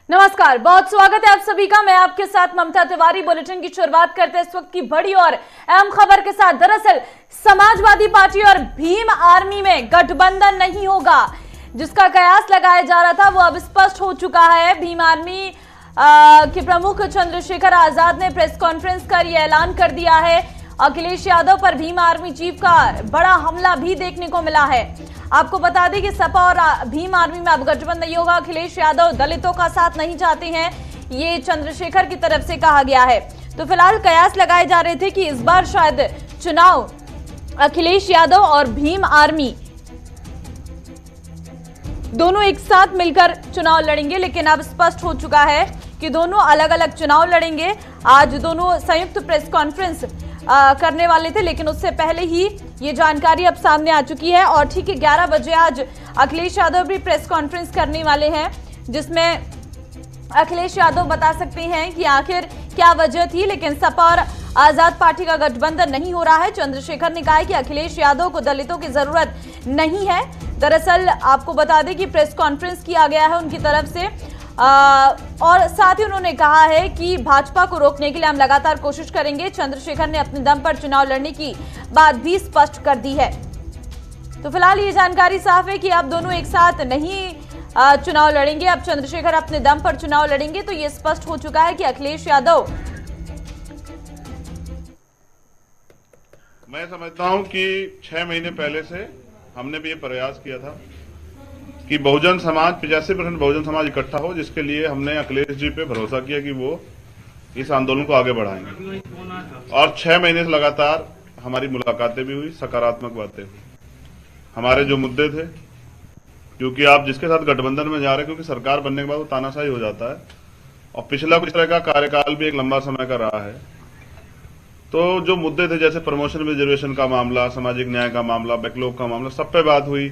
नमस्कार, बहुत स्वागत है आप सभी का। मैं आपके साथ ममता तिवारी। बुलेटिन की शुरुआत करते हैं इस वक्त की बड़ी और अहम खबर के साथ। दरअसल समाजवादी पार्टी और भीम आर्मी में गठबंधन नहीं होगा, जिसका कयास लगाया जा रहा था वो अब स्पष्ट हो चुका है। भीम आर्मी के प्रमुख चंद्रशेखर आजाद ने प्रेस कॉन्फ्रेंस कर यह ऐलान कर दिया है। अखिलेश यादव पर भीम आर्मी चीफ का बड़ा हमला भी देखने को मिला है। आपको बता दें कि सपा और भीम आर्मी में अब गठबंधन नहीं होगा। अखिलेश यादव दलितों का साथ नहीं चाहते हैं, ये चंद्रशेखर की तरफ से कहा गया है। तो फिलहाल कयास लगाए जा रहे थे कि इस बार शायद चुनाव अखिलेश यादव और भीम आर्मी दोनों एक साथ मिलकर चुनाव लड़ेंगे, लेकिन अब स्पष्ट हो चुका है कि दोनों अलग अलग चुनाव लड़ेंगे। आज दोनों संयुक्त प्रेस कॉन्फ्रेंस करने वाले थे, लेकिन उससे पहले ही ये जानकारी अब सामने आ चुकी है। और ठीक 11 बजे आज अखिलेश यादव भी प्रेस कॉन्फ्रेंस करने वाले हैं, जिसमें अखिलेश यादव बता सकते हैं कि आखिर क्या वजह थी। लेकिन सपा और आजाद पार्टी का गठबंधन नहीं हो रहा है। चंद्रशेखर ने कहा है कि अखिलेश यादव को दलितों की जरूरत नहीं है। दरअसल आपको बता दें कि प्रेस कॉन्फ्रेंस किया गया है उनकी तरफ से, और साथ ही उन्होंने कहा है कि भाजपा को रोकने के लिए हम लगातार कोशिश करेंगे। चंद्रशेखर ने अपने दम पर चुनाव लड़ने की बात भी स्पष्ट कर दी है। तो फिलहाल ये जानकारी साफ है कि अब दोनों एक साथ नहीं चुनाव लड़ेंगे। अब चंद्रशेखर अपने दम पर चुनाव लड़ेंगे। तो ये स्पष्ट हो चुका है कि अखिलेश यादव, मैं समझता हूं कि 6 महीने पहले से हमने भी ये प्रयास किया था कि बहुजन समाज 85% बहुजन समाज इकट्ठा हो, जिसके लिए हमने अखिलेश जी पे भरोसा किया कि वो इस आंदोलन को आगे बढ़ाएंगे। और 6 महीने से लगातार हमारी मुलाकातें भी हुई, सकारात्मक बातें हुई। हमारे जो मुद्दे थे, क्योंकि आप जिसके साथ गठबंधन में जा रहे हैं, क्योंकि सरकार बनने के बाद वो तानाशाही हो जाता है, और पिछला कुछ तरह का कार्यकाल भी एक लंबा समय का रहा है। तो जो मुद्दे थे, जैसे प्रमोशन रिजर्वेशन का मामला, सामाजिक न्याय का मामला, बैकलॉग का मामला, सब पे बात हुई।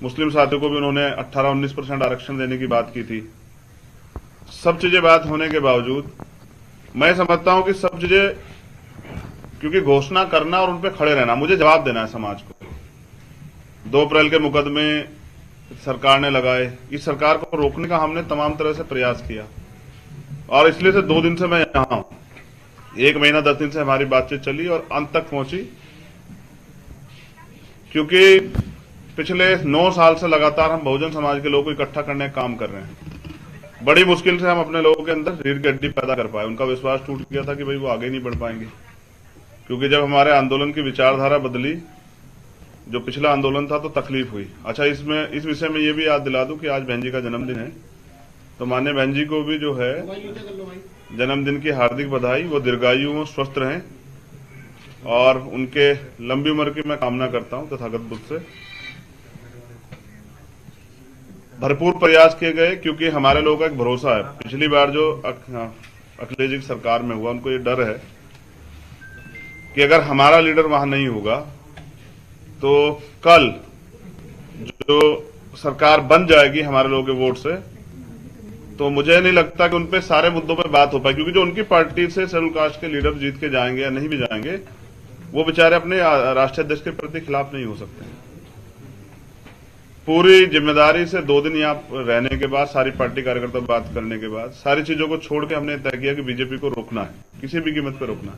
मुस्लिम साथियों को भी उन्होंने 18-19% आरक्षण देने की बात की थी। सब चीजें बात होने के बावजूद मैं समझता हूं कि सब चीजें, क्योंकि घोषणा करना और उन पे खड़े रहना, मुझे जवाब देना है समाज को। 2 अप्रैल के मुकदमे सरकार ने लगाए, इस सरकार को रोकने का हमने तमाम तरह से प्रयास किया, और इसलिए से 2 दिन से मैं यहां हूं। 1 महीना 10 दिन से हमारी बातचीत चली और अंत तक पहुंची, क्योंकि पिछले 9 साल से लगातार हम बहुजन समाज के लोगों को इकट्ठा करने का काम कर रहे हैं। बड़ी मुश्किल से हम अपने लोगों के अंदर रीढ़ की हड्डी पैदा कर पाए। उनका विश्वास टूट गया था कि भाई वो आगे नहीं बढ़ पाएंगे, क्योंकि जब हमारे आंदोलन की विचारधारा बदली, जो पिछला आंदोलन था, तो तकलीफ हुई। अच्छा, इस विषय में ये भी याद दिला दूं कि आज बहन जी का जन्मदिन है, तो माननीय बहन जी को भी जो है जन्मदिन की हार्दिक बधाई। वो दीर्घायु हो, स्वस्थ रहें, और उनके लंबी उम्र की मैं कामना करता हूं तथागत बुद्ध से। भरपूर प्रयास किए गए, क्योंकि हमारे लोगों का एक भरोसा है। पिछली बार जो अखिलेश जी की सरकार में हुआ, उनको ये डर है कि अगर हमारा लीडर वहां नहीं होगा तो कल जो सरकार बन जाएगी हमारे लोगों के वोट से, तो मुझे नहीं लगता कि उनपे सारे मुद्दों पे बात हो पाए, क्योंकि जो उनकी पार्टी से शेड्यूल कास्ट के लीडर जीत के जाएंगे या नहीं भी जाएंगे, वो बेचारे अपने राष्ट्रीय अध्यक्ष के प्रति खिलाफ नहीं हो सकते। पूरी जिम्मेदारी से 2 दिन यहाँ रहने के बाद, सारी पार्टी कार्यकर्ता बात करने के बाद, सारी चीजों को छोड़ के हमने तय किया कि बीजेपी को रोकना है, किसी भी कीमत पर रोकना है।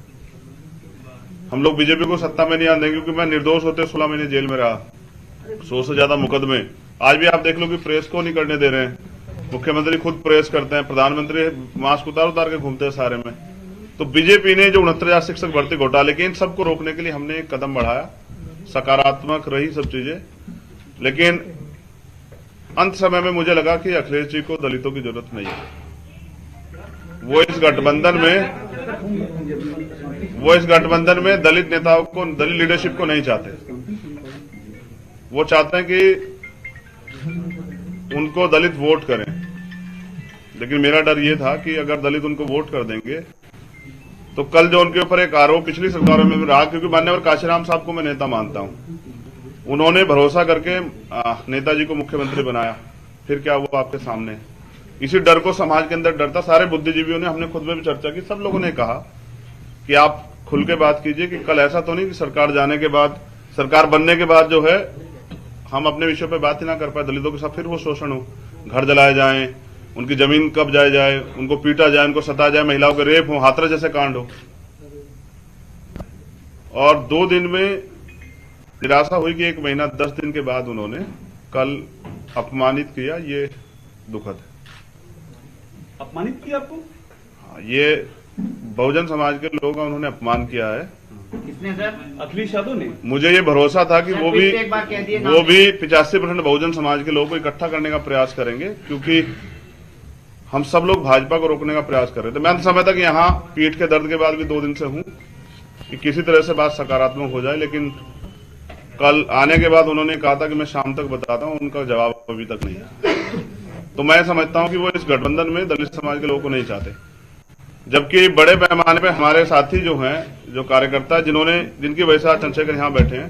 हम लोग बीजेपी को सत्ता में नहीं आने देंगे, क्योंकि मैं निर्दोष होते 16 महीने जेल में रहा, 100 से ज्यादा मुकदमे। आज भी आप देख लो कि प्रेस को नहीं करने दे रहे हैं। मुख्यमंत्री खुद प्रेस करते हैं, प्रधानमंत्री मास्क उतार के घूमते हैं सारे में। तो बीजेपी ने जो 69,000 शिक्षक भर्ती घोटाले के, इन सबको रोकने के लिए हमने एक कदम बढ़ाया। सकारात्मक रही सब चीजें, लेकिन अंत समय में मुझे लगा कि अखिलेश जी को दलितों की जरूरत नहीं है। वो इस गठबंधन में दलित नेताओं को, दलित लीडरशिप को नहीं चाहते। वो चाहते हैं कि उनको दलित वोट करें, लेकिन मेरा डर ये था कि अगर दलित उनको वोट कर देंगे तो कल जो उनके ऊपर एक आरोप पिछली सरकारों में भी रहा, क्योंकि मान्यवर काशीराम साहब को मैं नेता मानता हूं, उन्होंने भरोसा करके नेताजी को मुख्यमंत्री बनाया, फिर क्या वो आपके सामने है। इसी डर को समाज के अंदर डर था। सारे बुद्धिजीवियों ने, हमने खुद में भी चर्चा की, सब लोगों ने कहा कि आप खुल के बात कीजिए कि कल ऐसा तो नहीं कि सरकार जाने के बाद, सरकार बनने के बाद जो है हम अपने विषयों पे बात ही ना कर पाए, दलितों के साथ फिर वो शोषण हो, घर जलाए जाएं, उनकी जमीन कब जाए, उनको पीटा जाए, उनको सताया जाए, महिलाओं के रेप हो, हाथरस जैसे कांड हो। और 2 दिन में निराशा हुई कि 1 महीना 10 दिन के बाद उन्होंने कल अपमानित किया। ये दुखद है। अपमानित किया आपको? हाँ, ये बहुजन समाज के लोगों का उन्होंने अपमान किया है। किसने सर? अखिलेश यादव ने। मुझे ये भरोसा था कि वो भी 85% बहुजन समाज के लोगों को इकट्ठा करने का प्रयास करेंगे, क्योंकि हम सब लोग भाजपा को रोकने का प्रयास कर रहे थे। मैं तो समझता कि यहाँ पीठ के दर्द के बाद भी 2 दिन से हूं कि किसी तरह से बात सकारात्मक हो जाए, लेकिन कल आने के बाद उन्होंने कहा था कि मैं शाम तक बताता हूं, उनका जवाब अभी तक नहीं है। तो मैं समझता हूं कि वो इस गठबंधन में दलित समाज के लोगों को नहीं चाहते, जबकि बड़े पैमाने पे हमारे साथी जो हैं, जो कार्यकर्ता जिनकी वजह से आज चंद्रशेखर यहाँ बैठे हैं,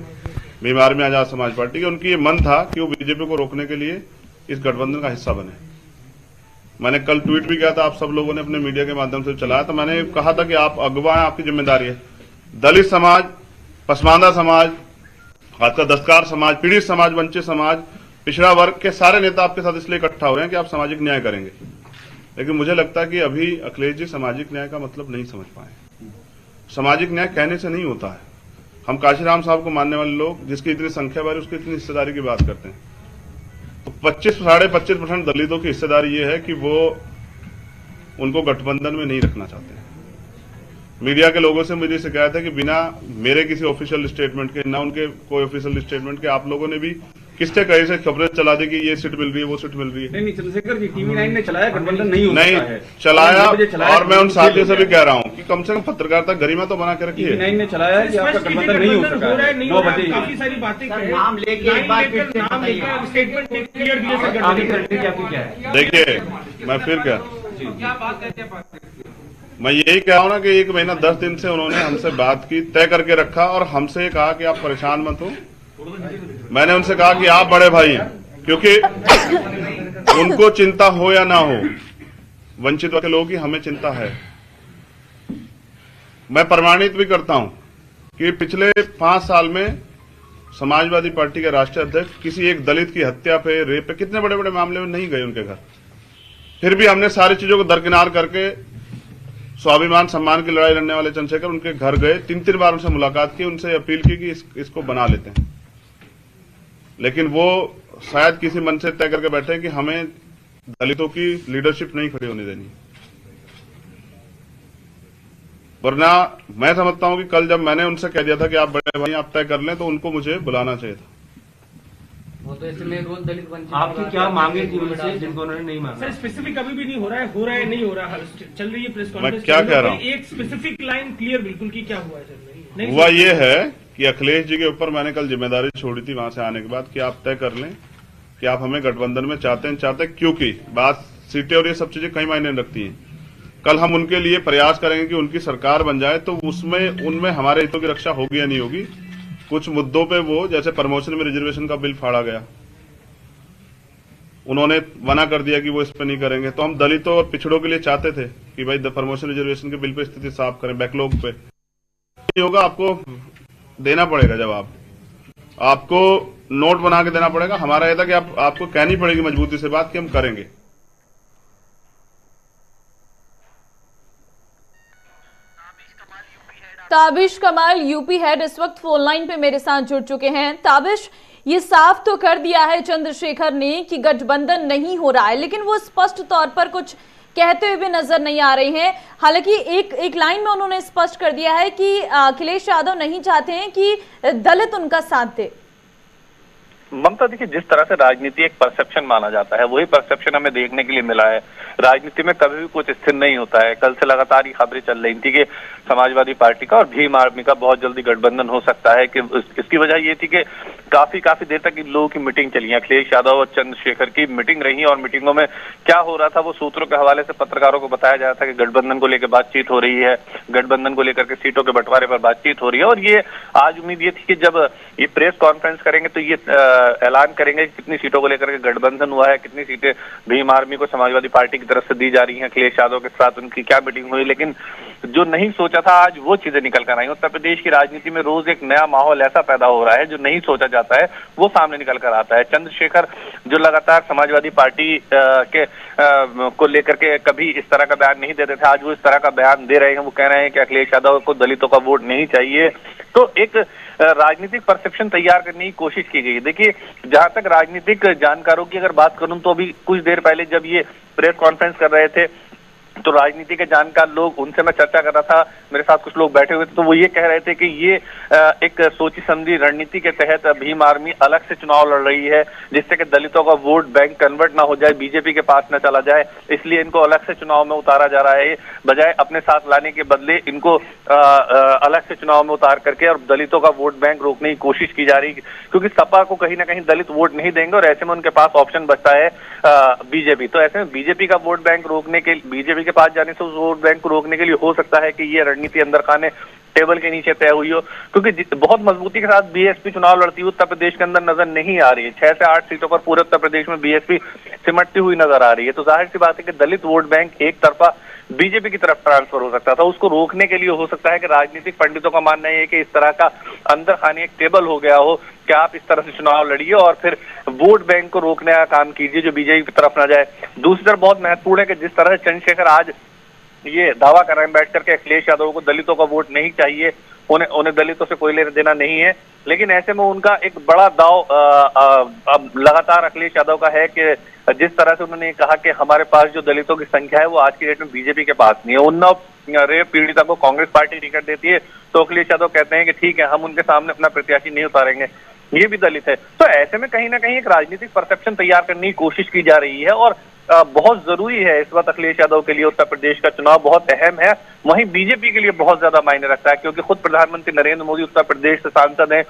बीमार में आजाद समाज पार्टी के, उनकी ये मन था कि वो बीजेपी को रोकने के लिए इस गठबंधन का हिस्सा बने। मैंने कल ट्वीट भी किया था, आप सब लोगों ने अपने मीडिया के माध्यम से चलाया, तो मैंने कहा था कि आप अगवा हैं, आपकी जिम्मेदारी है। दलित समाज, पसमानदा समाज, आपका दस्तकार समाज, पीड़ित समाज, वंचित समाज, पिछड़ा वर्ग के सारे नेता आपके साथ इसलिए इकट्ठा हो रहे हैं कि आप सामाजिक न्याय करेंगे। लेकिन मुझे लगता है कि अभी अखिलेश जी सामाजिक न्याय का मतलब नहीं समझ पाए। सामाजिक न्याय कहने से नहीं होता है। हम काशीराम साहब को मानने वाले लोग, जिसकी इतनी संख्या बारी, उसकी इतनी हिस्सेदारी की बात करते हैं, तो 25-25.5% दलितों की हिस्सेदारी ये है कि वो उनको गठबंधन में नहीं रखना चाहते हैं। मीडिया के लोगों से मुझे शिकायत है कि बिना मेरे किसी ऑफिशियल स्टेटमेंट के, ना उनके कोई ऑफिशियल स्टेटमेंट के, आप लोगों ने भी किससे कहीं से खबरें चला दी कि ये सीट मिल रही है, वो सीट मिल रही है। नहीं चंद्रशेखर जी, टीवी9 ने चलाया, गठबंधन नहीं हो सकता है। चलाया, और मैं उन साथियों से भी कह रहा हूँ कि कम से कम पत्रकारिता गरिमा तो बना के रखिए। टीवी9 ने चलाया कि आपका गठबंधन नहीं हो सका है। 9 बजे काफी सारी बातें नाम लेके एक बार फिर नाम लेकर स्टेटमेंट क्लियर दिए सर। आगे करने की आपकी क्या है? देखिए, मैं फिर क्या मैं यही कह रहा हूँ ना कि 1 महीना 10 दिन से उन्होंने हमसे बात की, तय करके रखा, और हमसे कहा कि आप परेशान मत हो। मैंने उनसे कहा कि आप बड़े भाई हैं, क्योंकि उनको चिंता हो या ना हो, वंचित के लोगों की हमें चिंता है। मैं प्रमाणित भी करता हूं कि पिछले 5 साल में समाजवादी पार्टी के राष्ट्रीय अध्यक्ष किसी एक दलित की हत्या पे, रेप पे, कितने बड़े बड़े मामले में नहीं गए उनके घर। फिर भी हमने सारी चीजों को दरकिनार करके स्वाभिमान सम्मान की लड़ाई लड़ने वाले चंद्रशेखर उनके घर गए, 3-3 बार उनसे मुलाकात की, उनसे अपील की कि इसको बना लेते हैं। लेकिन वो शायद किसी मन से तय करके बैठे कि हमें दलितों की लीडरशिप नहीं खड़ी होने देनी। वरना मैं समझता हूं कि कल जब मैंने उनसे कह दिया था कि आप बड़े भाई आप तय कर लें, तो उनको मुझे बुलाना चाहिए था। वो तो इसमें रोज दलित वंचित। आपकी क्या मांगे थी उनसे जिनको उन्होंने नहीं मांगा? सर स्पेसिफिक अभी भी नहीं हो रहा है नहीं हो रहा, चल रही है प्रेस कॉन्फ्रेंस। मैं क्या कह रहा हूं, एक स्पेसिफिक लाइन क्लियर बिल्कुल की क्या हुआ है? हुआ ये है कि अखिलेश जी के ऊपर मैंने कल जिम्मेदारी छोड़ी थी वहां से आने के बाद कि आप तय कर लें कि आप हमें गठबंधन में चाहते हैं, क्योंकि बात सीटें और ये सब चीजें कई मायने रखती हैं। कल हम उनके लिए प्रयास करेंगे कि उनकी सरकार बन जाए, तो उनमें हमारे हितों की रक्षा होगी या नहीं होगी। कुछ मुद्दों पे वो, जैसे प्रमोशन में रिजर्वेशन का बिल फाड़ा गया, उन्होंने मना कर दिया कि वो इस पे नहीं करेंगे। तो हम दलितों और पिछड़ों के लिए चाहते थे कि भाई प्रमोशन रिजर्वेशन के बिल पे स्थिति साफ करें, बैकलॉग पे नहीं होगा, आपको देना पड़ेगा जवाब, आपको नोट बना के देना पड़ेगा। हमारा यह था कि आपको कहनी पड़ेगी मजबूती से बात कि हम करेंगे। ताबिश कमाल यूपी हेड इस वक्त फोन लाइन पे मेरे साथ जुड़ चुके हैं। ताबिश, ये साफ तो कर दिया है चंद्रशेखर ने कि गठबंधन नहीं हो रहा है, लेकिन वो स्पष्ट तौर पर कुछ कहते हुए भी नजर नहीं आ रहे हैं। हालांकि एक लाइन में उन्होंने स्पष्ट कर दिया है कि अखिलेश यादव नहीं चाहते हैं कि दलित उनका साथ दे। ममता, देखिए, जिस तरह से राजनीति एक परसेप्शन माना जाता है, वही परसेप्शन हमें देखने के लिए मिला है। राजनीति में कभी भी कुछ स्थिर नहीं होता है। कल से लगातार ये खबरें चल रही थी कि समाजवादी पार्टी का और भीम आर्मी का बहुत जल्दी गठबंधन हो सकता है। कि इसकी वजह ये थी कि काफी देर तक इन लोगों की मीटिंग चली, अखिलेश यादव और चंद्रशेखर की मीटिंग रही, और मीटिंगों में क्या हो रहा था वो सूत्रों के हवाले से पत्रकारों को बताया जा रहा था कि गठबंधन को लेकर बातचीत हो रही है, गठबंधन को लेकर के सीटों के बंटवारे पर बातचीत हो रही है। और ये आज उम्मीद ये थी कि जब ये प्रेस कॉन्फ्रेंस करेंगे तो ये ऐलान करेंगे कि कितनी सीटों को लेकर के गठबंधन हुआ है, कितनी सीटें भीम आर्मी को समाजवादी पार्टी की तरफ से दी जा रही हैं, अखिलेश यादव के साथ उनकी क्या मीटिंग हुई। लेकिन जो नहीं सोचा था आज वो चीजें निकल कर आई। उत्तर प्रदेश की राजनीति में रोज एक नया माहौल ऐसा पैदा हो रहा है जो नहीं सोचा जाता है वो सामने निकल कर आता है। चंद्रशेखर जो लगातार समाजवादी पार्टी को लेकर के कभी इस तरह का बयान नहीं देते थे, आज वो इस तरह का बयान दे रहे हैं। वो कह रहे हैं कि अखिलेश यादव को दलितों का वोट नहीं चाहिए। तो एक राजनीतिक परसेप्शन तैयार करने की कोशिश की गई। देखिए, जहां तक राजनीतिक जानकारों की अगर बात करूं तो अभी कुछ देर पहले जब ये प्रेस कॉन्फ्रेंस कर रहे थे तो राजनीति के जानकार लोग, उनसे मैं चर्चा कर रहा था, मेरे साथ कुछ लोग बैठे हुए थे, तो वो ये कह रहे थे कि ये एक सोची समझी रणनीति के तहत भीम आर्मी अलग से चुनाव लड़ रही है, जिससे कि दलितों का वोट बैंक कन्वर्ट ना हो जाए, बीजेपी के पास न चला जाए, इसलिए इनको अलग से चुनाव में उतारा जा रहा है। बजाय अपने साथ लाने के बदले इनको अलग से चुनाव में उतार करके और दलितों का वोट बैंक रोकने की कोशिश की जा रही है, क्योंकि सपा को कहीं ना कहीं दलित वोट नहीं देंगे और ऐसे में उनके पास ऑप्शन बचता है बीजेपी। तो ऐसे में बीजेपी का वोट बैंक रोकने के, बीजेपी के पास जाने से उस वोट बैंक को रोकने के लिए हो सकता है कि ये रणनीति अंदर खाने टेबल के नीचे तय हुई हो, क्योंकि बहुत मजबूती के साथ बीएसपी चुनाव लड़ती हुई उत्तर प्रदेश के अंदर नजर नहीं आ रही है। 6 से 8 सीटों पर पूरे उत्तर प्रदेश में बीएसपी सिमटती हुई नजर आ रही है। तो जाहिर सी बात है कि दलित वोट बैंक एक तरफा बीजेपी की तरफ ट्रांसफर हो सकता था। उसको रोकने के लिए हो सकता है कि राजनीतिक पंडितों का मानना है कि इस तरह का अंदर खाने एक टेबल हो गया हो कि आप इस तरह से चुनाव लड़िए और फिर वोट बैंक को रोकने का काम कीजिए जो बीजेपी की तरफ ना जाए। दूसरी तरफ बहुत महत्वपूर्ण है कि जिस तरह से चंद्रशेखर आज ये दावा कर रहे हैं बैठ करके अखिलेश यादव को दलितों का वोट नहीं चाहिए, उन्हें दलितों से कोई लेना देना नहीं है, लेकिन ऐसे में उनका एक बड़ा दाव अब लगातार अखिलेश यादव का है कि जिस तरह से उन्होंने कहा कि हमारे पास जो दलितों की संख्या है वो आज की डेट में बीजेपी के पास नहीं है। उन्नाव रेप पीड़िता को कांग्रेस पार्टी टिकट देती है तो अखिलेश यादव कहते हैं कि ठीक है, हम उनके सामने अपना प्रत्याशी नहीं उतारेंगे, ये भी दलित है। तो ऐसे में कहीं ना कहीं एक राजनीतिक परसेप्शन तैयार करने की कोशिश की जा रही है और बहुत जरूरी है इस वक्त अखिलेश यादव के लिए उत्तर प्रदेश का चुनाव बहुत अहम है। वहीं बीजेपी के लिए बहुत ज्यादा मायने रखता है, क्योंकि खुद प्रधानमंत्री नरेंद्र मोदी उत्तर प्रदेश से सांसद हैं,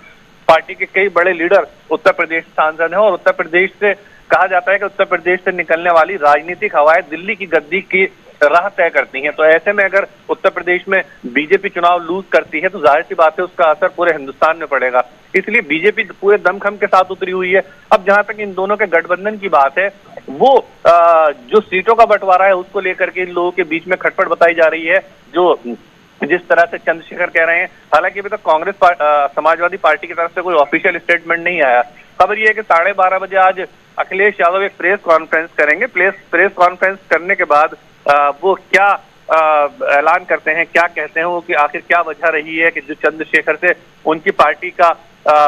पार्टी के कई बड़े लीडर उत्तर प्रदेश से सांसद हैं और उत्तर प्रदेश से कहा जाता है कि उत्तर प्रदेश से निकलने वाली राजनीतिक हवाएं दिल्ली की गद्दी की राह तय करती हैं। तो ऐसे में अगर उत्तर प्रदेश में बीजेपी चुनाव लूज करती है तो जाहिर सी बात है उसका असर पूरे हिंदुस्तान में पड़ेगा। इसलिए बीजेपी पूरे दमखम के साथ उतरी हुई है। अब जहां तक इन दोनों के गठबंधन की बात है, वो जो सीटों का बंटवारा है उसको लेकर के इन लोगों के बीच में खटपट बताई जा रही है, जो जिस तरह से चंद्रशेखर कह रहे हैं। हालांकि अभी तक कांग्रेस समाजवादी पार्टी की तरफ से कोई ऑफिशियल स्टेटमेंट नहीं आया। खबर यह है कि 12:30 बजे आज अखिलेश यादव एक प्रेस कॉन्फ्रेंस करेंगे। प्रेस कॉन्फ्रेंस करने के बाद वो क्या ऐलान करते हैं, क्या कहते हैं वो, कि आखिर क्या वजह रही है कि जो चंद्रशेखर से उनकी पार्टी का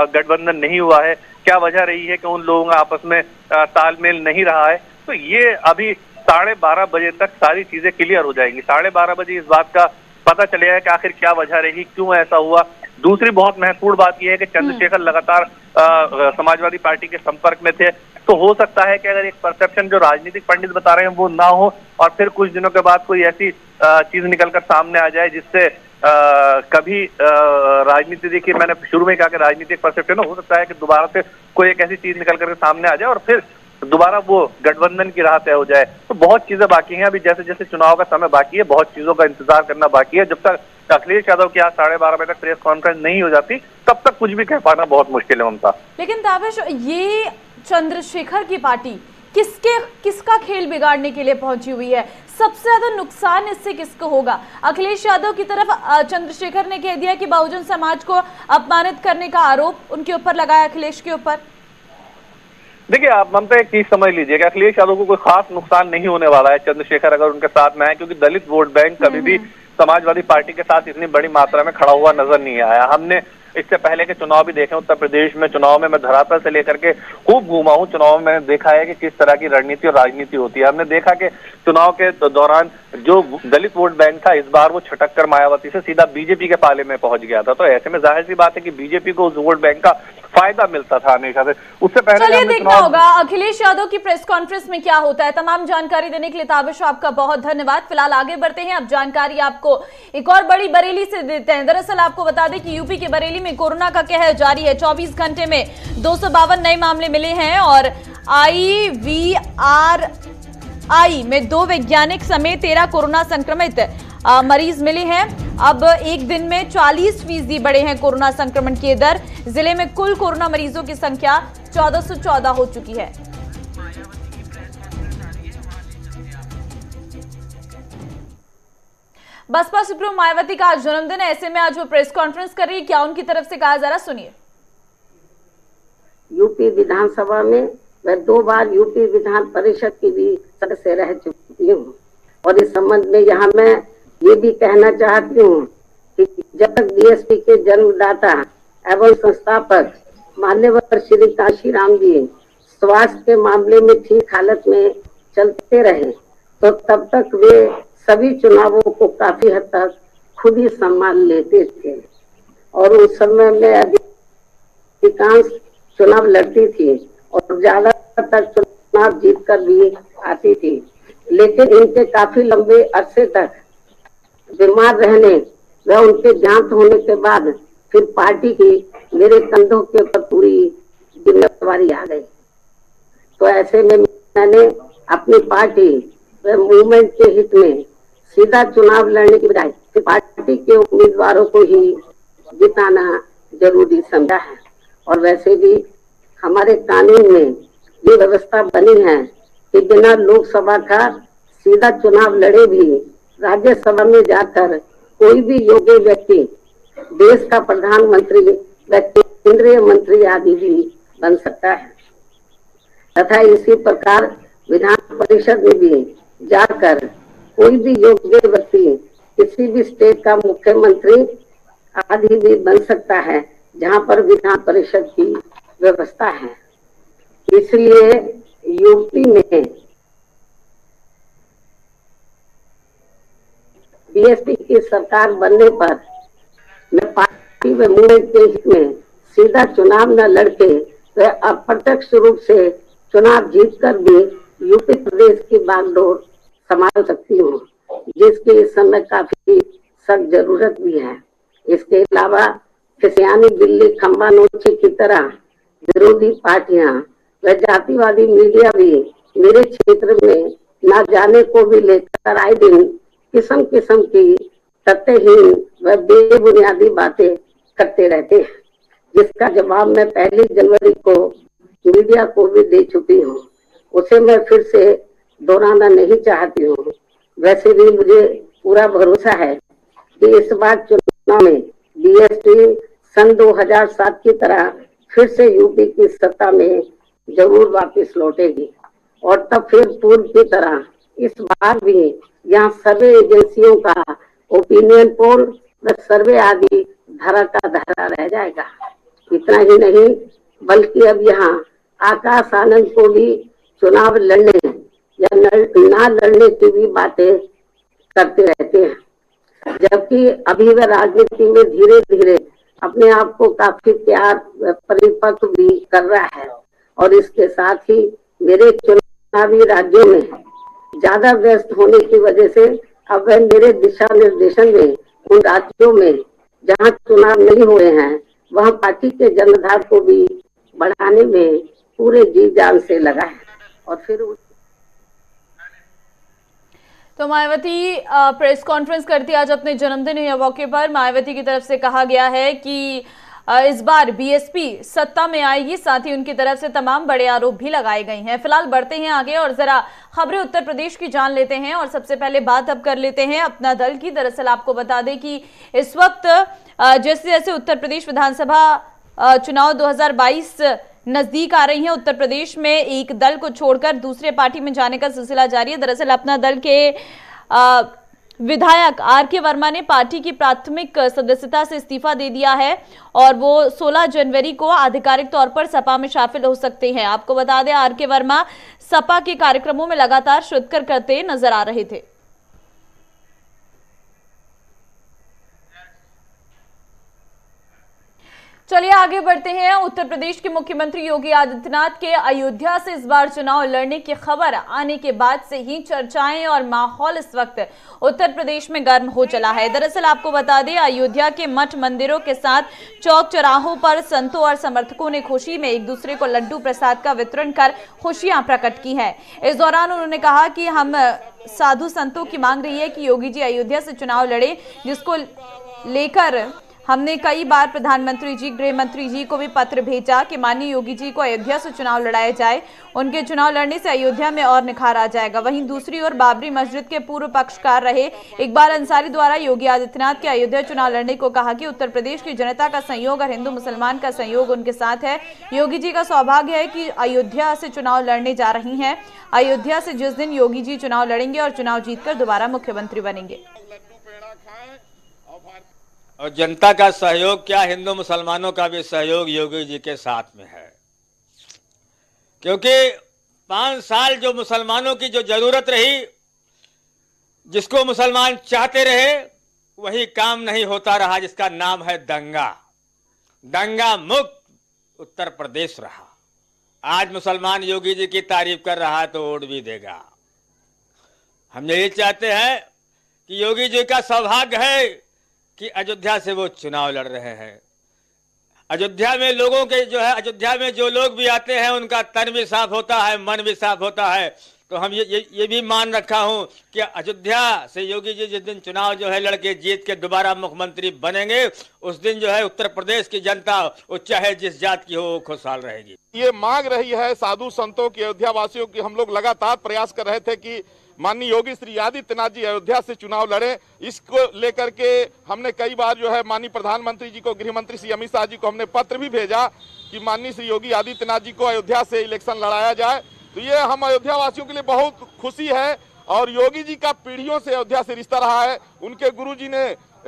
गठबंधन नहीं हुआ है, क्या वजह रही है कि उन लोगों का आपस में तालमेल नहीं रहा है। तो ये अभी 12:30 बजे तक सारी चीजें क्लियर हो जाएंगी। 12:30 बजे इस बात का पता चलेगा कि आखिर क्या वजह रही, क्यों ऐसा हुआ। दूसरी बहुत महत्वपूर्ण बात यह है कि चंद्रशेखर लगातार समाजवादी पार्टी के संपर्क में थे, तो हो सकता है कि अगर एक परसेप्शन जो राजनीतिक पंडित बता रहे हैं वो ना हो और फिर कुछ दिनों के बाद कोई ऐसी चीज निकलकर सामने आ जाए जिससे कभी राजनीति, देखिए मैंने शुरू में कहा कि राजनीतिक परसेप्शन हो सकता है कि दोबारा से कोई एक ऐसी चीज निकल कर सामने आ जाए और फिर दोबारा वो गठबंधन की राह तय हो जाए। तो बहुत चीजें बाकी हैं, अभी जैसे जैसे चुनाव का समय बाकी है, बहुत चीजों का इंतजार करना बाकी है। जब तक अखिलेश यादव की आज 12:30 बजे तक प्रेस कॉन्फ्रेंस नहीं हो जाती तब तक कुछ भी कह पाना बहुत मुश्किल है ममता। लेकिन ताबिश, ये चंद्रशेखर की पार्टी किसका खेल बिगाड़ने के लिए पहुंची हुई है? सबसे ज्यादा नुकसान इससे किसको होगा? अखिलेश यादव की तरफ चंद्रशेखर ने कह दिया कि बहुजन समाज को अपमानित करने का आरोप उनके ऊपर लगाया, अखिलेश के ऊपर। देखिए, आप ममता एक चीज समझ लीजिए कि अखिलेश यादव को कोई खास नुकसान नहीं होने वाला है चंद्रशेखर अगर उनके साथ में आए, क्योंकि दलित वोट बैंक कभी भी समाजवादी पार्टी के साथ इतनी बड़ी मात्रा में खड़ा हुआ नजर नहीं आया। हमने इससे पहले के चुनाव भी देखे उत्तर प्रदेश में। चुनाव में मैं धरातल से लेकर के खूब घूमा हूं। चुनाव में मैंने देखा है कि किस तरह की रणनीति और राजनीति होती है। हमने देखा कि चुनाव के दौरान जो दलित वोट बैंक था, इस बार वो छटक कर मायावती से सीधा बीजेपी के पाले में पहुंच गया था। तो ऐसे में जाहिर सी बात है कि बीजेपी को उस वोट बैंक का फायदा मिलता था हमेशा से। उससे पहले चलिए देखना होगा अखिलेश यादव की प्रेस कॉन्फ्रेंस में क्या होता है। तमाम जानकारी देने के लिए ताबिश आपका बहुत धन्यवाद। फिलहाल आगे बढ़ते हैं, अब जानकारी आपको एक और बड़ी बरेली से देते हैं। दरअसल आपको बता दें कि यूपी के बरेली में कोरोना का कहर जारी है। 24 घंटे में 252 नए मामले मिले हैं और IVRI में 2 वैज्ञानिक समेत 13 कोरोना संक्रमित मरीज मिले हैं। अब एक दिन में 40% बढ़े हैं कोरोना संक्रमण के दर। जिले में कुल कोरोना मरीजों की संख्या 1414 हो चुकी है। बसपा सुप्रीमो मायावती का आज जन्मदिन है, ऐसे में आज वो प्रेस कॉन्फ्रेंस कर रही है। क्या उनकी तरफ से कहा जा रहा, सुनिए। यूपी विधानसभा में मैं 2 बार यूपी विधान परिषद की भी सदस्य रह चुकी हूँ और इस संबंध में यहाँ मैं ये भी कहना चाहती हूँ कि जब तक बीएसपी के जन्मदाता एवं संस्थापक मान्यवर श्री काशीराम जी स्वास्थ्य के मामले में ठीक हालत में चलते रहे तो तब तक वे सभी चुनावों को काफी हद तक खुद ही संभाल लेते थे और उस समय में अधिकांश चुनाव लड़ती थी और ज्यादातर चुनाव जीत कर भी आती थी। लेकिन इनके काफी लंबे अरसे तक बीमार रहने व उनके देहांत होने के बाद फिर पार्टी की मेरे कंधों के ऊपर पूरी जिम्मेवारी आ गई। तो ऐसे में मैंने अपनी पार्टी व मूवमेंट के हित में सीधा चुनाव लड़ने की बजाय पार्टी के उम्मीदवारों को ही जिताना जरूरी समझा है। और वैसे भी हमारे कानून में ये व्यवस्था बनी है कि बिना लोकसभा का सीधा चुनाव लड़े भी राज्यसभा में जाकर कोई भी योग्य व्यक्ति देश का प्रधानमंत्री व केंद्रीय मंत्री आदि भी बन सकता है तथा इसी प्रकार विधान परिषद में भी जाकर कोई भी योग्य व्यक्ति किसी भी स्टेट का मुख्यमंत्री आदि भी बन सकता है जहां पर विधान परिषद की व्यवस्था है। इसलिए यूपी में बीएसपी की सरकार बनने पर मैं पार्टी व मूवमेंट के हित में सीधा चुनाव न लड़के व अप्रत्यक्ष रूप से चुनाव जीतकर भी यूपी प्रदेश की बागडोर संभाल सकती हूँ, जिसकी इस समय काफी सख्त जरूरत भी है। इसके अलावा खिसियानी बिल्ली खंबा नोचे की तरह विरोधी पार्टियां व जातिवादी मीडिया भी मेरे क्षेत्र में न जाने को भी लेकर आए दिन किस्म किस्म की तथ्यहीन व बेबुनियादी बातें करते रहते हैं, जिसका जवाब मैं 1 जनवरी को मीडिया को भी दे चुकी हूँ। उसे मैं फिर से दोहराना नहीं चाहती हूँ। वैसे भी मुझे पूरा भरोसा है कि इस बार चुनाव में बीएसपी सन 2007 की तरह फिर से यूपी की सत्ता में जरूर वापस लौटेगी और तब फिर पूर्व की तरह इस बार भी यहाँ सर्वे एजेंसियों का ओपिनियन पोल व सर्वे आदि धरा का धरा रह जाएगा। इतना ही नहीं बल्कि अब यहाँ आकाश आनंद को भी चुनाव लड़ने या ना लड़ने की भी बातें करते रहते हैं, जबकि अभी वह राजनीति में धीरे धीरे अपने आप को काफी प्यार परिपक्व भी कर रहा है और इसके साथ ही मेरे चुनावी राज्यों में ज्यादा व्यस्त होने की वजह से अब वह मेरे दिशा निर्देशन में उन राज्यों में जहां चुनाव नहीं हुए हैं वहां पार्टी के जनाधार को भी बढ़ाने में पूरे जी जान से लगा है। और फिर तो मायावती प्रेस कॉन्फ्रेंस करती आज अपने जन्मदिन के मौके पर। मायावती की तरफ से कहा गया है कि इस बार बीएसपी सत्ता में आएगी, साथ ही उनकी तरफ से तमाम बड़े आरोप भी लगाए गए हैं। फिलहाल बढ़ते हैं आगे और जरा खबरें उत्तर प्रदेश की जान लेते हैं और सबसे पहले बात अब कर लेते हैं अपना दल की। दरअसल आपको बता दें कि इस वक्त जैसे जैसे उत्तर प्रदेश विधानसभा चुनाव 2022 नजदीक आ रही है, उत्तर प्रदेश में एक दल को छोड़कर दूसरे पार्टी में जाने का सिलसिला जारी है। दरअसल अपना दल के विधायक आर.के. वर्मा ने पार्टी की प्राथमिक सदस्यता से इस्तीफा दे दिया है और वो 16 जनवरी को आधिकारिक तौर पर सपा में शामिल हो सकते हैं। आपको बता दें आर.के. वर्मा सपा के कार्यक्रमों में लगातार शिरकत करते नजर आ रहे थे। चलिए आगे बढ़ते हैं। उत्तर प्रदेश के मुख्यमंत्री योगी आदित्यनाथ के अयोध्या से इस बार चुनाव लड़ने की खबर आने के बाद से ही चर्चाएं और माहौल इस वक्त उत्तर प्रदेश में गर्म हो चला है। दरअसल आपको बता दें, अयोध्या के मठ मंदिरों के साथ चौक चौराहों पर संतों और समर्थकों ने खुशी में एक दूसरे को लड्डू प्रसाद का वितरण कर खुशियां प्रकट की हैं। इस दौरान उन्होंने कहा कि हम साधु संतों की मांग रही है कि योगी जी अयोध्या से चुनाव लड़े, जिसको लेकर हमने कई बार प्रधानमंत्री जी, गृह मंत्री जी को भी पत्र भेजा कि माननीय योगी जी को अयोध्या से चुनाव लड़ाया जाए। उनके चुनाव लड़ने से अयोध्या में और निखार आ जाएगा। वहीं दूसरी ओर बाबरी मस्जिद के पूर्व पक्षकार रहे इकबाल अंसारी द्वारा योगी आदित्यनाथ के अयोध्या चुनाव लड़ने को कहा कि उत्तर प्रदेश की जनता का सहयोग और हिंदू मुसलमान का सहयोग उनके साथ है। योगी जी का सौभाग्य है कि अयोध्या से चुनाव लड़ने जा रही हैं। अयोध्या से जिस दिन योगी जी चुनाव लड़ेंगे और चुनाव जीतकर दोबारा मुख्यमंत्री बनेंगे। और जनता का सहयोग क्या, हिंदू मुसलमानों का भी सहयोग योगी जी के साथ में है। क्योंकि 5 साल जो मुसलमानों की जो जरूरत रही, जिसको मुसलमान चाहते रहे, वही काम नहीं होता रहा, जिसका नाम है दंगा। दंगा मुक्त उत्तर प्रदेश रहा। आज मुसलमान योगी जी की तारीफ कर रहा है तो वोट भी देगा। हम यही चाहते हैं कि योगी जी का सौभाग्य है कि अयोध्या से वो चुनाव लड़ रहे हैं। अयोध्या में लोगों के जो है, अयोध्या में जो लोग भी आते हैं उनका तन भी साफ होता है, मन भी साफ होता है। तो हम ये भी मान रखा हूं कि अयोध्या से योगी जी जिस दिन चुनाव जो है लड़के जीत के दोबारा मुख्यमंत्री बनेंगे, उस दिन जो है उत्तर प्रदेश की जनता, वो चाहे जिस जात की हो, वो खुशहाल रहेगी। ये मांग रही है साधु संतों की, अयोध्या वासियों की। हम लोग लगातार प्रयास कर रहे थे कि माननीय योगी श्री आदित्यनाथ जी अयोध्या से चुनाव लड़े। इसको लेकर के हमने कई बार जो है माननीय प्रधानमंत्री जी को, गृह मंत्री श्री अमित शाह जी को हमने पत्र भी भेजा कि माननीय श्री योगी आदित्यनाथ जी को अयोध्या से इलेक्शन लड़ाया जाए। तो ये हम अयोध्या वासियों के लिए बहुत खुशी है। और योगी जी का पीढ़ियों से अयोध्या से रिश्ता रहा है। उनके गुरु जी ने,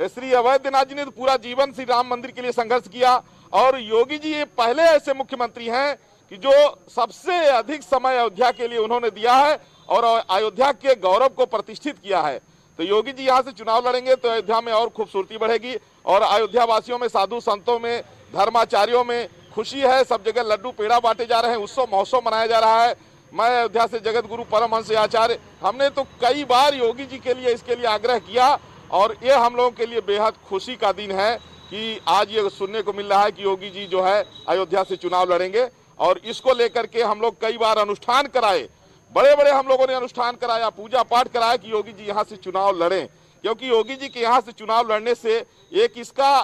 श्री अवैधनाथ जी ने, तो पूरा जीवन श्री राम मंदिर के लिए संघर्ष किया। और योगी जी ये पहले ऐसे मुख्यमंत्री हैं कि जो सबसे अधिक समय अयोध्या के लिए उन्होंने दिया है और अयोध्या के गौरव को प्रतिष्ठित किया है। तो योगी जी यहाँ से चुनाव लड़ेंगे तो अयोध्या में और खूबसूरती बढ़ेगी और अयोध्या वासियों में, साधु संतों में, धर्माचार्यों में खुशी है। सब जगह लड्डू पेड़ा बांटे जा रहे हैं, उत्सव महोत्सव मनाया जा रहा है। मैं अयोध्या से जगत गुरु परमहंस आचार्य, हमने तो कई बार योगी जी के लिए इसके लिए आग्रह किया और ये हम लोगों के लिए बेहद खुशी का दिन है कि आज ये सुनने को मिल रहा है कि योगी जी जो है अयोध्या से चुनाव लड़ेंगे। और इसको लेकर के हम लोग कई बार अनुष्ठान कराए, बड़े बड़े हम लोगों ने अनुष्ठान कराया, पूजा पाठ कराया कि योगी जी यहाँ से चुनाव लड़ें। क्योंकि योगी जी के यहाँ से चुनाव लड़ने से एक इसका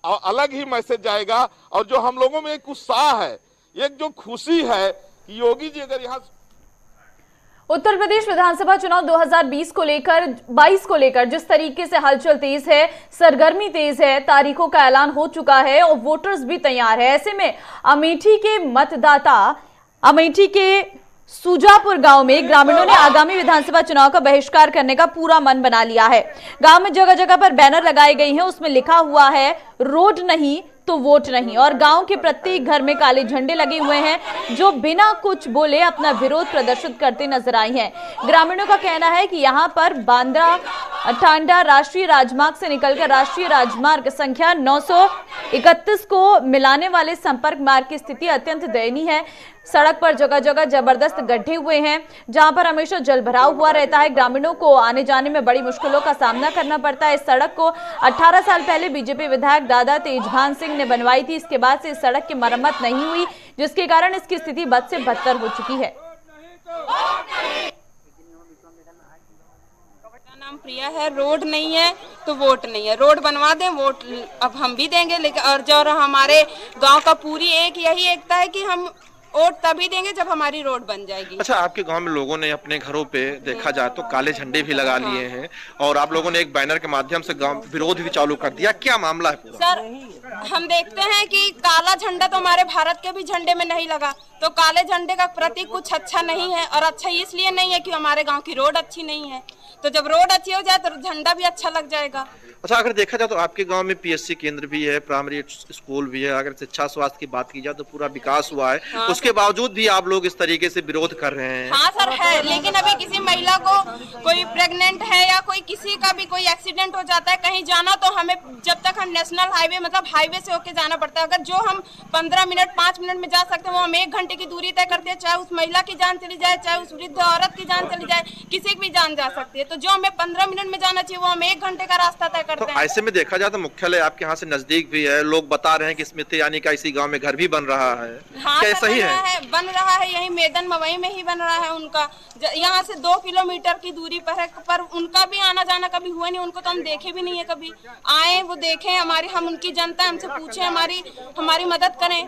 अलग ही मैसेज जाएगा और जो हम लोगों में एक उत्साह है, एक जो खुशी है कि योगी जी अगर यहाँ। उत्तर प्रदेश विधानसभा चुनाव 2020 को लेकर 22 को लेकर जिस तरीके से हलचल तेज है, सरगर्मी तेज है, तारीखों का ऐलान हो चुका है और वोटर्स भी तैयार है। ऐसे में अमेठी के मतदाता, अमेठी के सूजापुर गांव में ग्रामीणों ने आगामी विधानसभा चुनाव का बहिष्कार करने का पूरा मन बना लिया है। गांव में जगह जगह पर बैनर लगाए गए हैं, उसमें लिखा हुआ है रोड नहीं तो वोट नहीं। और गांव के प्रत्येक घर में काले झंडे लगे हुए हैं जो बिना कुछ बोले अपना विरोध प्रदर्शित करते नजर आई हैं। ग्रामीणों का कहना है कि यहां पर बांद्रा टांडा राष्ट्रीय राजमार्ग से निकलकर राष्ट्रीय राजमार्ग संख्या 931 को मिलाने वाले संपर्क मार्ग की स्थिति अत्यंत दयनीय है। सड़क पर जगह जगह जबरदस्त गड्ढे हुए हैं जहां पर हमेशा जलभराव हुआ रहता है। ग्रामीणों को आने जाने में बड़ी मुश्किलों का सामना करना पड़ता है। इस सड़क को 18 साल पहले बीजेपी विधायक दादा तेजभान सिंह ने बनवाई थी। इसके बाद से इस सड़क की मरम्मत नहीं हुई, जिसके कारण इसकी स्थिति बद से बदतर हो चुकी है। नाम प्रिया है। रोड नहीं है तो वोट नहीं है। रोड बनवा दें, वोट अब हम भी देंगे। लेकिन और जो हमारे गांव का पूरी एक यही एकता है कि हम वोट तभी देंगे जब हमारी रोड बन जाएगी। अच्छा, आपके गांव में लोगों ने अपने घरों पे देखा जाए तो काले झंडे भी लगा लिए हैं और आप लोगों ने एक बैनर के माध्यम से गांव विरोध भी चालू कर दिया, क्या मामला है पूरा? सर, हम देखते हैं कि काला झंडा तो हमारे भारत के भी झंडे में नहीं लगा, तो काले झंडे का प्रतीक कुछ अच्छा नहीं है। और अच्छा इसलिए नहीं है कि हमारे गाँव की रोड अच्छी नहीं है। तो जब रोड अच्छी हो जाए तो झंडा भी अच्छा लग जाएगा। अच्छा, अगर देखा जाए तो आपके गांव में पीएससी केंद्र भी है, प्राइमरी स्कूल भी है, अगर शिक्षा स्वास्थ्य की बात की जाए तो पूरा विकास हुआ है। हाँ, उसके बावजूद भी आप लोग इस तरीके से विरोध कर रहे हैं। हाँ सर है, लेकिन अभी किसी महिला को कोई प्रेग्नेंट है या कोई किसी का भी कोई एक्सीडेंट हो जाता है कहीं जाना, तो हमें जब तक हम नेशनल हाईवे मतलब हाईवे से होके जाना पड़ता है। अगर जो हम 15 मिनट 5 मिनट में जा सकते हैं वो हम 1 घंटे की दूरी तय करते हैं, चाहे उस महिला की जान चली जाए, चाहे उस वृद्ध औरत की जान चली जाए, किसी की भी जान जा सकती है। तो जो हमें 15 मिनट में जाना चाहिए वो हम 1 घंटे का रास्ता तय करते हैं। ऐसे में देखा जाए तो मुख्यालय आपके यहाँ से नजदीक भी है, लोग बता रहे हैं कि स्मृति ईरानी का इसी गांव में घर भी बन रहा है। हाँ, क्या सही है? बन रहा है, यही मैदान मवई में ही बन रहा है उनका। यहाँ से 2 किलोमीटर की दूरी पर है, पर उनका भी आना जाना कभी हुआ नहीं, उनको तो हम देखे भी नहीं है कभी। आए वो देखें, हम उनकी जनता, हमसे पूछे, हमारी मदद करें।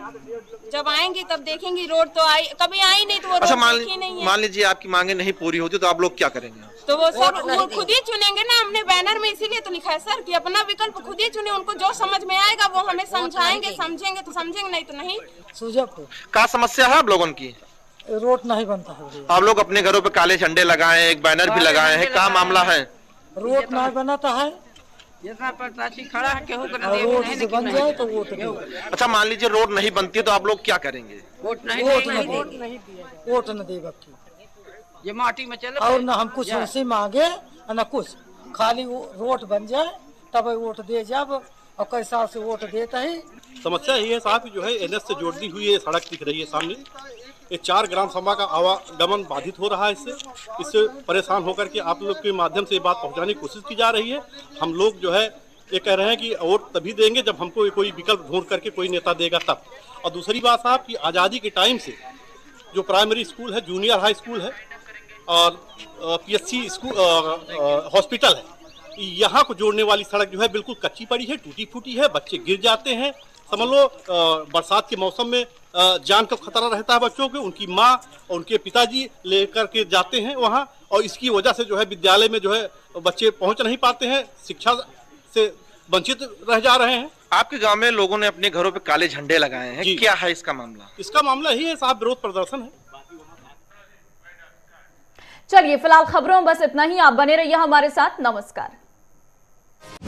जब आएंगी तब देखेंगी। रोड तो कभी आई नहीं, तो वो अच्छा, मान लीजिए आपकी मांगे नहीं पूरी होती तो आप लोग क्या करेंगे? तो वो सर वो खुद ही चुनेंगे ना। हमने बैनर में इसीलिए तो लिखा है सर कि अपना विकल्प खुद ही चुने। उनको जो समझ में आएगा वो हमें समझाएंगे, समझेंगे तो समझेंगे, नहीं तो नहीं। सुजापुर क्या समस्या है आप लोगों की? रोड नहीं बनता है। आप लोग अपने घरों पे काले झंडे लगाए, एक बैनर भी लगाए हैं, क्या मामला है? रोड नहीं बनाता है, खड़ा है रोड से बन जाए तो वोट। अच्छा, मान लीजिए रोड नहीं बनती है तो आप लोग क्या करेंगे? वोट न देगा, ये माटी में चले और न हम कुछ उनसे मांगे न कुछ, खाली रोड बन जाए तब वोट दे जाब। और कई साल से वोट देता है। समस्या ये है साहब जो है एनएच से जोड़ती हुई सड़क दिख रही है सामने, ये 4 ग्राम सभा का आवागमन बाधित हो रहा है। इससे परेशान होकर के आप लोग के माध्यम से ये बात पहुंचाने की कोशिश की जा रही है। हम लोग जो है ये कह रहे हैं कि वोट तभी देंगे जब हमको कोई विकल्प ढूंढ करके कोई नेता देगा तब। और दूसरी बात साहब कि आज़ादी के टाइम से जो प्राइमरी स्कूल है, जूनियर हाई स्कूल है और पीएससी स्कूल हॉस्पिटल है, यहाँ को जोड़ने वाली सड़क जो है बिल्कुल कच्ची पड़ी है, टूटी फूटी है, बच्चे गिर जाते हैं। समझ लो बरसात के मौसम में जान का खतरा रहता है बच्चों के। उनकी माँ और उनके पिताजी लेकर के जाते हैं वहाँ, और इसकी वजह से जो है विद्यालय में जो है बच्चे पहुँच नहीं पाते हैं, शिक्षा से वंचित रह जा रहे हैं। आपके गांव में लोगों ने अपने घरों पे काले झंडे लगाए हैं, क्या है इसका मामला? इसका मामला यही है साहब, विरोध प्रदर्शन है। चलिए फिलहाल खबरों में बस इतना ही। आप बने रहिए हमारे साथ। नमस्कार।